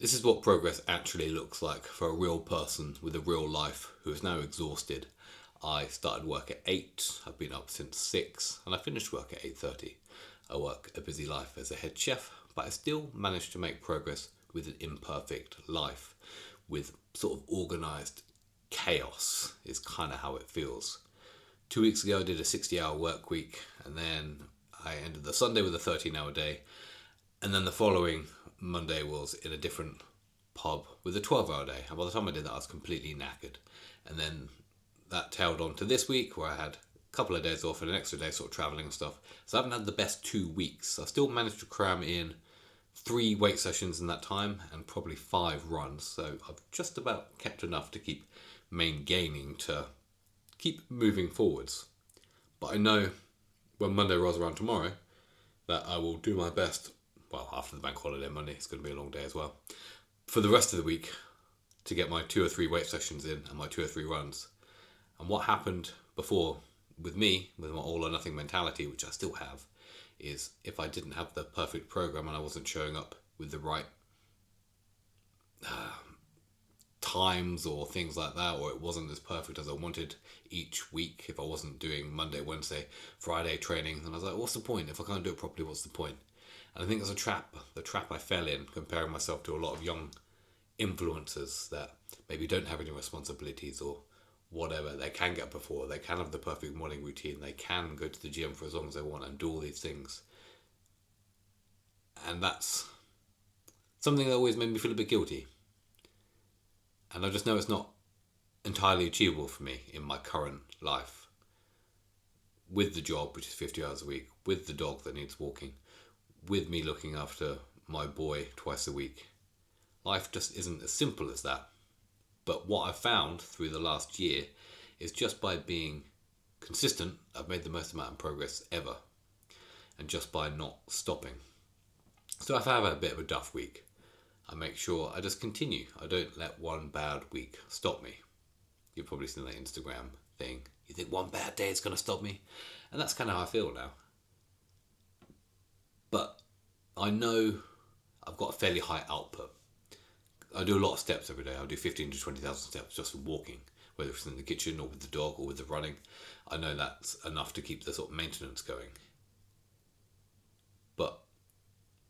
This is what progress actually looks like for a real person with a real life who is now exhausted. I started work at 8, I've been up since 6, and I finished work at 8:30. I work a busy life as a head chef, but I still managed to make progress with an imperfect life, with sort of organised chaos is kind of how it feels. 2 weeks ago I did a 60-hour work week, and then I ended the Sunday with a 13-hour day, and then the following Monday was in a different pub with a 12-hour day. And by the time I did that, I was completely knackered. And then that tailed on to this week where I had a couple of days off and an extra day sort of travelling and stuff. So I haven't had the best 2 weeks. I still managed to cram in 3 weight sessions in that time and probably 5 runs. So I've just about kept enough to keep gaining to keep moving forwards. But I know when Monday rolls around tomorrow that I will do my best. Well, after the bank holiday Monday, it's going to be a long day as well. For the rest of the week, to get my 2 or 3 weight sessions in and my 2 or 3 runs. And what happened before with me, with my all or nothing mentality, which I still have, is if I didn't have the perfect program and I wasn't showing up with the right times or things like that, or it wasn't as perfect as I wanted each week, if I wasn't doing Monday, Wednesday, Friday training, then I was like, what's the point? If I can't do it properly, what's the point? And I think it's a trap, the trap I fell in, comparing myself to a lot of young influencers that maybe don't have any responsibilities or whatever. They can get before, they can have the perfect morning routine, they can go to the gym for as long as they want and do all these things. And that's something that always made me feel a bit guilty. And I just know it's not entirely achievable for me in my current life. With the job, which is 50 hours a week, with the dog that needs walking, with me looking after my boy twice a week. Life just isn't as simple as that. But what I've found through the last year is just by being consistent, I've made the most amount of progress ever. And just by not stopping. So if I have a bit of a duff week, I make sure I just continue. I don't let one bad week stop me. You've probably seen that Instagram thing. You think one bad day is going to stop me? And that's kind of how I feel now. But I know I've got a fairly high output. I do a lot of steps every day. I do 15 to 20,000 steps just from walking, whether it's in the kitchen or with the dog or with the running. I know that's enough to keep the sort of maintenance going. But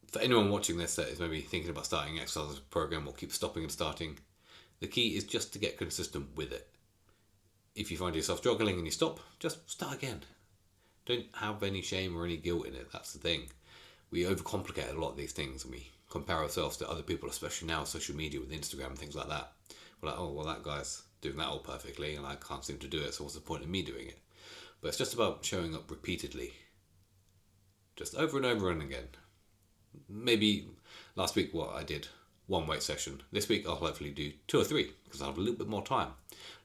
for anyone watching this that is maybe thinking about starting an exercise program or keep stopping and starting, the key is just to get consistent with it. If you find yourself struggling and you stop, just start again. Don't have any shame or any guilt in it. That's the thing. We overcomplicate a lot of these things and we compare ourselves to other people, especially now social media with Instagram and things like that. We're like, oh, well, that guy's doing that all perfectly and I can't seem to do it, so what's the point of me doing it? But it's just about showing up repeatedly. Just over and over and again. Maybe last week what I did, 1 weight session. This week I'll hopefully do 2 or 3 because I'll have a little bit more time.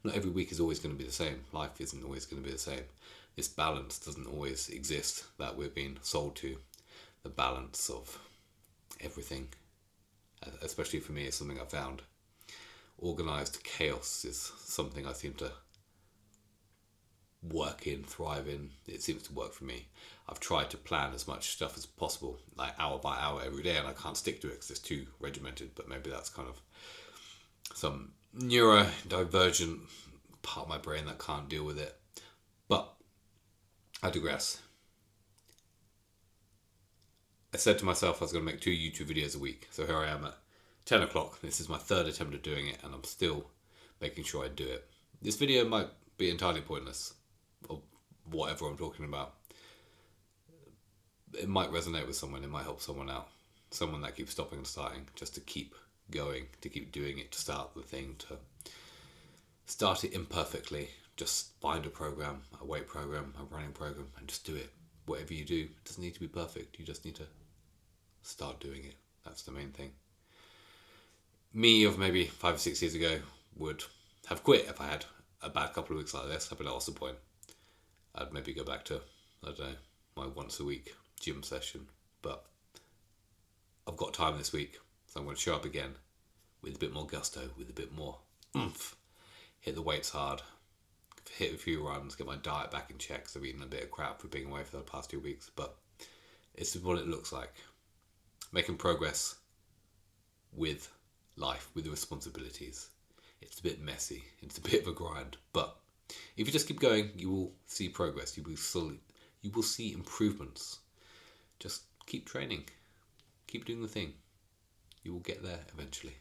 Not every week is always going to be the same. Life isn't always going to be the same. This balance doesn't always exist that we're being sold to. The balance of everything, especially for me, is something I've found. Organised chaos is something I seem to work in, thrive in. It seems to work for me. I've tried to plan as much stuff as possible, like hour by hour every day, and I can't stick to it because it's too regimented, but maybe that's kind of some neurodivergent part of my brain that can't deal with it. But I digress. I said to myself I was going to make 2 YouTube videos a week. So here I am at 10 o'clock. This is my 3rd attempt at doing it and I'm still making sure I do it. This video might be entirely pointless, or whatever I'm talking about. It might resonate with someone, it might help someone out. Someone that keeps stopping and starting, just to keep going, to keep doing it, to start the thing, to start it imperfectly. Just find a program, a weight program, a running program, and just do it. Whatever you do, it doesn't need to be perfect. You just need to start doing it. That's the main thing. Me of maybe 5 or 6 years ago would have quit if I had a bad couple of weeks like this. I'd be like, what's the point? I'd maybe go back to, I don't know, my once a week gym session. But I've got time this week, so I'm going to show up again with a bit more gusto, with a bit more oomph. Hit the weights hard. Hit a few runs, get my diet back in check, so I've eaten a bit of crap for being away for the past 2 weeks, but it's what it looks like. Making progress with life with the responsibilities. It's a bit messy. It's a bit of a grind. But if you just keep going, you will see progress. You will see improvements. Just keep training. Keep doing the thing. You will get there eventually.